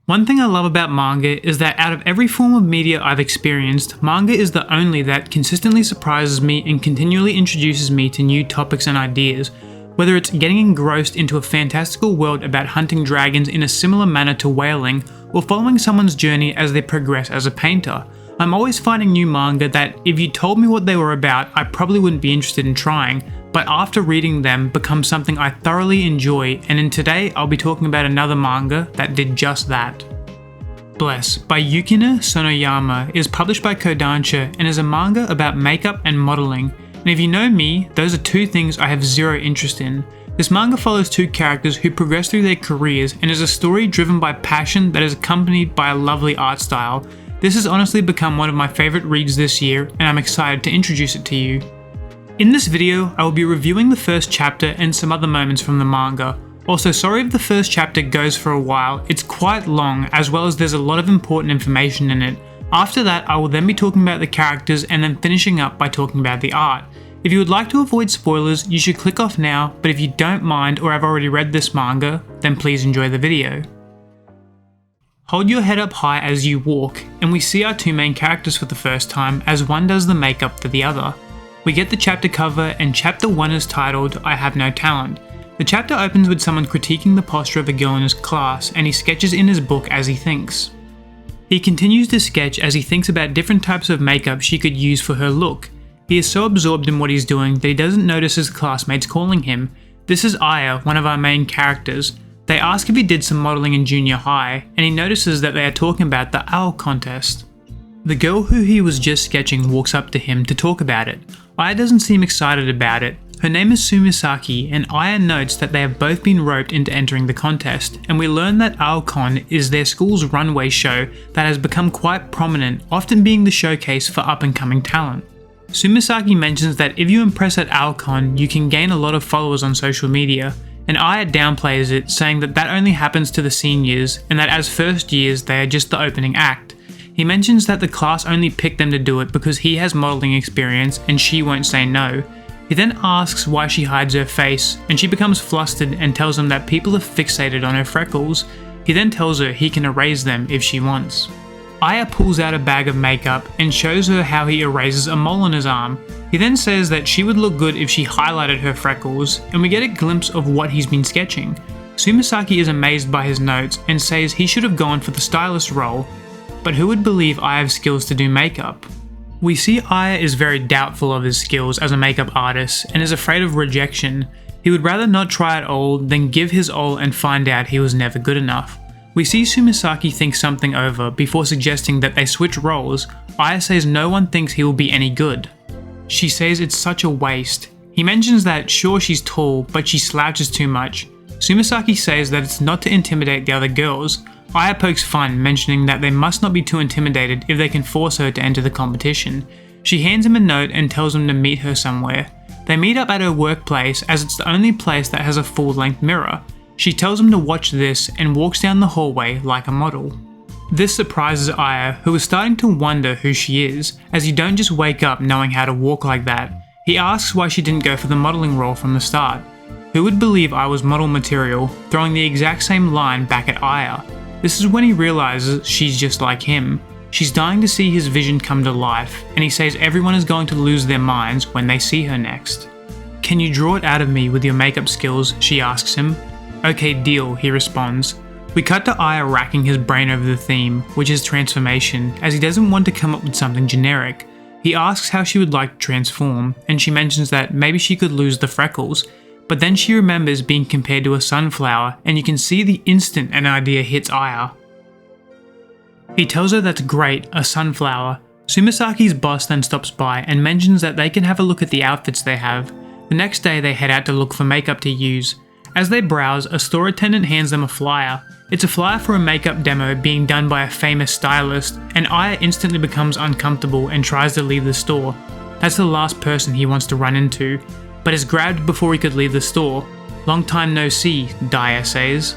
One thing I love about manga is that out of every form of media I've experienced, manga is the only that consistently surprises me and continually introduces me to new topics and ideas, whether it's getting engrossed into a fantastical world about hunting dragons in a similar manner to whaling, or following someone's journey as they progress as a painter. I'm always finding new manga that if you told me what they were about, I probably wouldn't be interested in trying, but after reading them become something I thoroughly enjoy, and in today I'll be talking about another manga that did just that. Bless by Yukina Sonoyama is published by Kodansha and is a manga about makeup and modelling, and if you know me, those are two things I have zero interest in. This manga follows two characters who progress through their careers and is a story driven by passion that is accompanied by a lovely art style. This has honestly become one of my favourite reads this year, and I'm excited to introduce it to you. In this video, I will be reviewing the first chapter and some other moments from the manga. Also, sorry if the first chapter goes for a while, it's quite long as well as there's a lot of important information in it. After that, I will then be talking about the characters and then finishing up by talking about the art. If you would like to avoid spoilers, you should click off now, but if you don't mind or have already read this manga, then please enjoy the video. Hold your head up high as you walk, and we see our two main characters for the first time as one does the makeup for the other. We get the chapter cover, and chapter 1 is titled, I Have No Talent. The chapter opens with someone critiquing the posture of a girl in his class, and he sketches in his book as he thinks. He continues to sketch as he thinks about different types of makeup she could use for her look. He is so absorbed in what he's doing that he doesn't notice his classmates calling him. This is Aya, one of our main characters. They ask if he did some modelling in junior high, and he notices that they are talking about the owl contest. The girl who he was just sketching walks up to him to talk about it. Aya doesn't seem excited about it. Her name is Sumisaki, and Aya notes that they have both been roped into entering the contest, and we learn that OwlCon is their school's runway show that has become quite prominent, often being the showcase for up-and-coming talent. Sumisaki mentions that if you impress at OwlCon, you can gain a lot of followers on social media, and Aya downplays it, saying that that only happens to the seniors, and that as first years they are just the opening act. He mentions that the class only picked them to do it because he has modelling experience and she won't say no. He then asks why she hides her face, and she becomes flustered and tells him that people are fixated on her freckles. He then tells her he can erase them if she wants. Aya pulls out a bag of makeup and shows her how he erases a mole on his arm. He then says that she would look good if she highlighted her freckles, and we get a glimpse of what he's been sketching. Sumisaki is amazed by his notes and says he should have gone for the stylist role, but who would believe I have skills to do makeup? We see Aya is very doubtful of his skills as a makeup artist and is afraid of rejection. He would rather not try at all than give his all and find out he was never good enough. We see Sumisaki think something over before suggesting that they switch roles. Aya says no one thinks he will be any good. She says it's such a waste. He mentions that sure she's tall, but she slouches too much. Sumisaki says that it's not to intimidate the other girls. Aya pokes fun, mentioning that they must not be too intimidated if they can force her to enter the competition. She hands him a note and tells him to meet her somewhere. They meet up at her workplace as it's the only place that has a full-length mirror. She tells him to watch this and walks down the hallway like a model. This surprises Aya, who is starting to wonder who she is, as you don't just wake up knowing how to walk like that. He asks why she didn't go for the modelling role from the start. Who would believe I was model material, throwing the exact same line back at Aya. This is when he realizes she's just like him. She's dying to see his vision come to life, and he says everyone is going to lose their minds when they see her next. Can you draw it out of me with your makeup skills? She asks him. Okay, deal, he responds. We cut to Aya racking his brain over the theme, which is transformation, as he doesn't want to come up with something generic. He asks how she would like to transform, and she mentions that maybe she could lose the freckles, but then she remembers being compared to a sunflower, and you can see the instant an idea hits Aya. He tells her that's great, a sunflower. Sumisaki's boss then stops by and mentions that they can have a look at the outfits they have. The next day they head out to look for makeup to use. As they browse, a store attendant hands them a flyer. It's a flyer for a makeup demo being done by a famous stylist, and Aya instantly becomes uncomfortable and tries to leave the store. That's the last person he wants to run into, but is grabbed before he could leave the store. Long time no see, Daya says.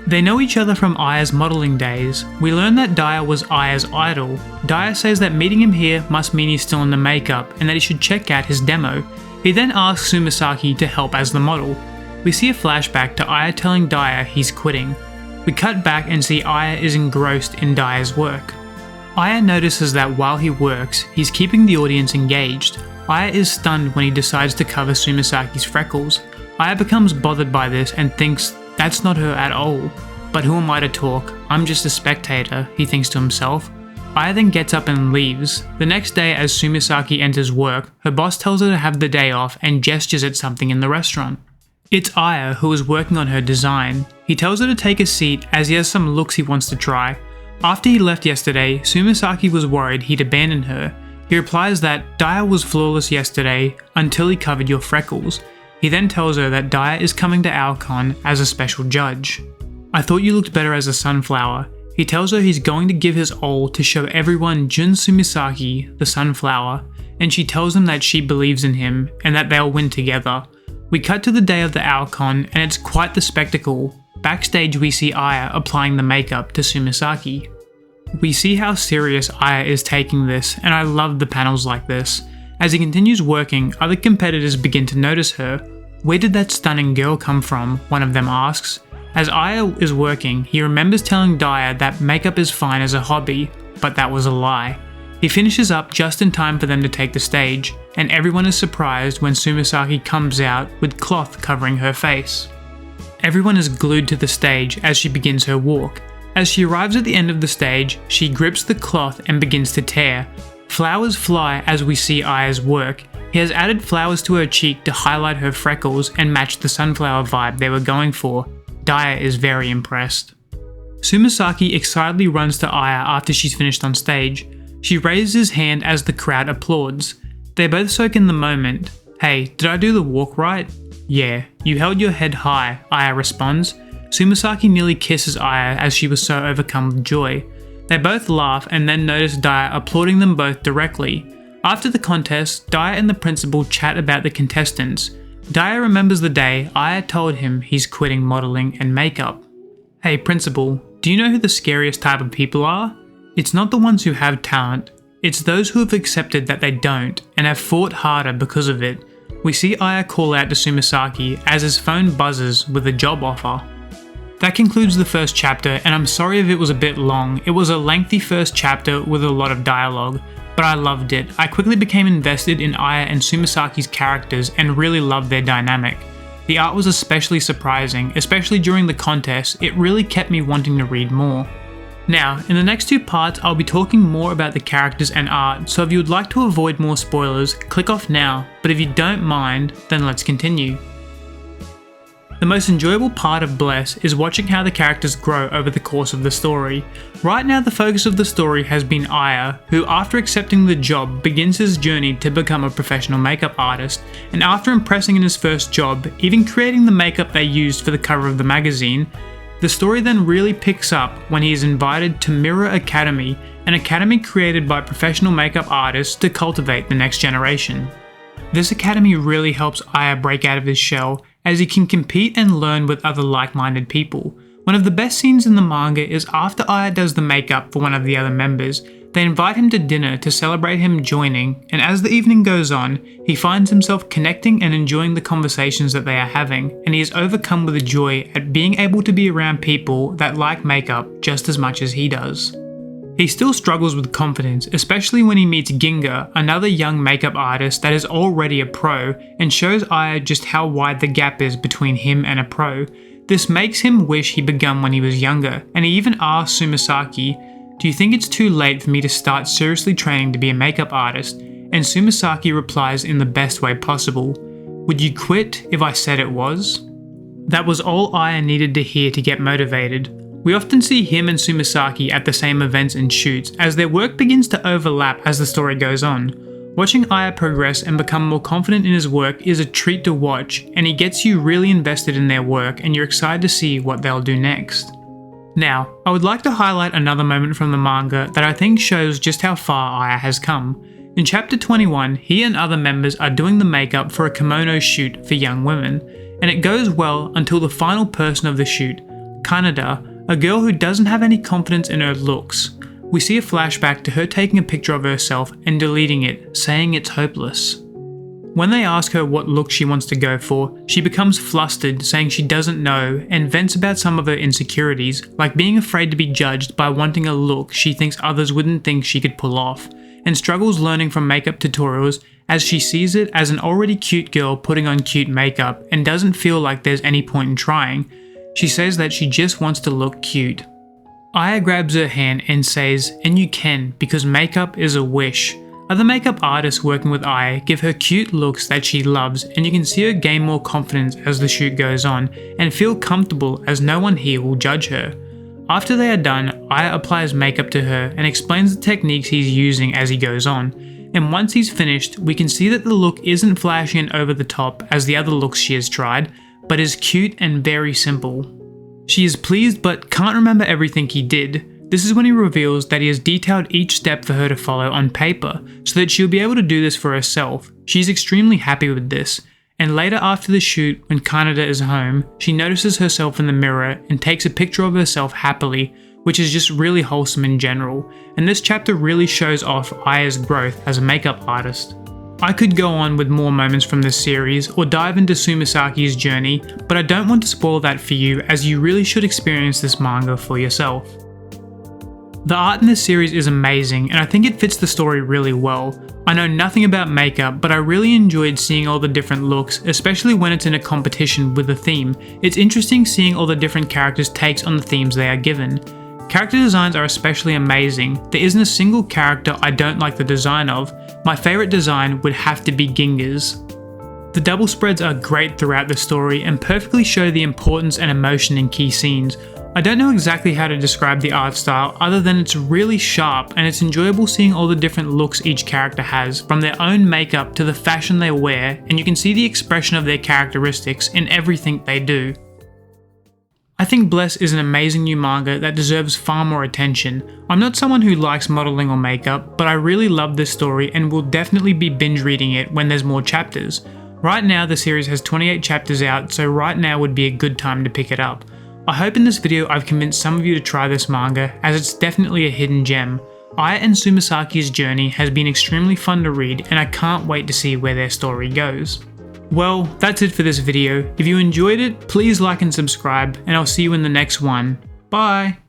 They know each other from Aya's modelling days. We learn that Daya was Aya's idol. Daya says that meeting him here must mean he's still in the makeup and that he should check out his demo. He then asks Sumisaki to help as the model. We see a flashback to Aya telling Daya he's quitting. We cut back and see Aya is engrossed in Daya's work. Aya notices that while he works, he's keeping the audience engaged. Aya is stunned when he decides to cover Sumisaki's freckles. Aya becomes bothered by this and thinks that's not her at all. But who am I to talk? I'm just a spectator, he thinks to himself. Aya then gets up and leaves. The next day, as Sumisaki enters work, her boss tells her to have the day off and gestures at something in the restaurant. It's Aya who is working on her design. He tells her to take a seat as he has some looks he wants to try. After he left yesterday, Sumisaki was worried he'd abandoned her. He replies that Daya was flawless yesterday until he covered your freckles. He then tells her that Daya is coming to our con as a special judge. I thought you looked better as a sunflower. He tells her he's going to give his all to show everyone Jun Sumisaki, the sunflower, and she tells him that she believes in him and that they'll win together. We cut to the day of the Alcon and it's quite the spectacle. Backstage we see Aya applying the makeup to Sumisaki. We see how serious Aya is taking this, and I love the panels like this. As he continues working, other competitors begin to notice her. Where did that stunning girl come from? One of them asks. As Aya is working, he remembers telling Daya that makeup is fine as a hobby, but that was a lie. He finishes up just in time for them to take the stage, and everyone is surprised when Sumisaki comes out with cloth covering her face. Everyone is glued to the stage as she begins her walk. As she arrives at the end of the stage, she grips the cloth and begins to tear. Flowers fly as we see Aya's work. He has added flowers to her cheek to highlight her freckles and match the sunflower vibe they were going for. Daya is very impressed. Sumisaki excitedly runs to Aya after she's finished on stage. She raises his hand as the crowd applauds. They both soak in the moment. Hey, did I do the walk right? Yeah, you held your head high, Aya responds. Sumisaki nearly kisses Aya as she was so overcome with joy. They both laugh and then notice Daya applauding them both directly. After the contest, Daya and the principal chat about the contestants. Daya remembers the day Aya told him he's quitting modeling and makeup. Hey principal, do you know who the scariest type of people are? It's not the ones who have talent, it's those who have accepted that they don't and have fought harder because of it. We see Aya call out to Sumisaki as his phone buzzes with a job offer. That concludes the first chapter, and I'm sorry if it was a bit long. It was a lengthy first chapter with a lot of dialogue, but I loved it. I quickly became invested in Aya and Sumisaki's characters and really loved their dynamic. The art was especially surprising, especially during the contest. It really kept me wanting to read more. Now, in the next two parts, I'll be talking more about the characters and art, so if you would like to avoid more spoilers, click off now, but if you don't mind, then let's continue. The most enjoyable part of Bless is watching how the characters grow over the course of the story. Right now the focus of the story has been Aya, who after accepting the job begins his journey to become a professional makeup artist, and after impressing in his first job, even creating the makeup they used for the cover of the magazine, the story then really picks up when he is invited to Mirror Academy, an academy created by professional makeup artists to cultivate the next generation. This academy really helps Aya break out of his shell, as he can compete and learn with other like-minded people. One of the best scenes in the manga is after Aya does the makeup for one of the other members. They invite him to dinner to celebrate him joining, and as the evening goes on, he finds himself connecting and enjoying the conversations that they are having, and he is overcome with a joy at being able to be around people that like makeup just as much as he does. He still struggles with confidence, especially when he meets Ginga, another young makeup artist that is already a pro, and shows Aya just how wide the gap is between him and a pro. This makes him wish he begun when he was younger, and he even asks Sumisaki, "Do you think it's too late for me to start seriously training to be a makeup artist?" And Sumisaki replies in the best way possible, "Would you quit if I said it was?" That was all Aya needed to hear to get motivated. We often see him and Sumisaki at the same events and shoots, as their work begins to overlap as the story goes on. Watching Aya progress and become more confident in his work is a treat to watch, and he gets you really invested in their work and you're excited to see what they'll do next. Now, I would like to highlight another moment from the manga that I think shows just how far Aya has come. In chapter 21, he and other members are doing the makeup for a kimono shoot for young women, and it goes well until the final person of the shoot, Kaneda, a girl who doesn't have any confidence in her looks. We see a flashback to her taking a picture of herself and deleting it, saying it's hopeless. When they ask her what look she wants to go for, she becomes flustered, saying she doesn't know, and vents about some of her insecurities, like being afraid to be judged by wanting a look she thinks others wouldn't think she could pull off, and struggles learning from makeup tutorials as she sees it as an already cute girl putting on cute makeup and doesn't feel like there's any point in trying. She says that she just wants to look cute. Aya grabs her hand and says, "And you can, because makeup is a wish." Other makeup artists working with Aya give her cute looks that she loves, and you can see her gain more confidence as the shoot goes on and feel comfortable as no one here will judge her. After they are done, Aya applies makeup to her and explains the techniques he's using as he goes on, and once he's finished, we can see that the look isn't flashy and over the top as the other looks she has tried, but is cute and very simple. She is pleased but can't remember everything he did. This is when he reveals that he has detailed each step for her to follow on paper, so that she'll be able to do this for herself. She's extremely happy with this, and later after the shoot, when Kaneda is home, she notices herself in the mirror and takes a picture of herself happily, which is just really wholesome in general, and this chapter really shows off Aya's growth as a makeup artist. I could go on with more moments from this series or dive into Sumisaki's journey, but I don't want to spoil that for you, as you really should experience this manga for yourself. The art in this series is amazing, and I think it fits the story really well. I know nothing about makeup, but I really enjoyed seeing all the different looks, especially when it's in a competition with a theme. It's interesting seeing all the different characters' takes on the themes they are given. Character designs are especially amazing. There isn't a single character I don't like the design of. My favourite design would have to be Ginga's. The double spreads are great throughout the story and perfectly show the importance and emotion in key scenes. I don't know exactly how to describe the art style other than it's really sharp, and it's enjoyable seeing all the different looks each character has, from their own makeup to the fashion they wear, and you can see the expression of their characteristics in everything they do. I think Bless is an amazing new manga that deserves far more attention. I'm not someone who likes modelling or makeup, but I really love this story and will definitely be binge reading it when there's more chapters. Right now the series has 28 chapters out, so right now would be a good time to pick it up. I hope in this video I've convinced some of you to try this manga, as it's definitely a hidden gem. Aya and Sumisaki's journey has been extremely fun to read, and I can't wait to see where their story goes. Well, that's it for this video. If you enjoyed it, please like and subscribe, and I'll see you in the next one. Bye!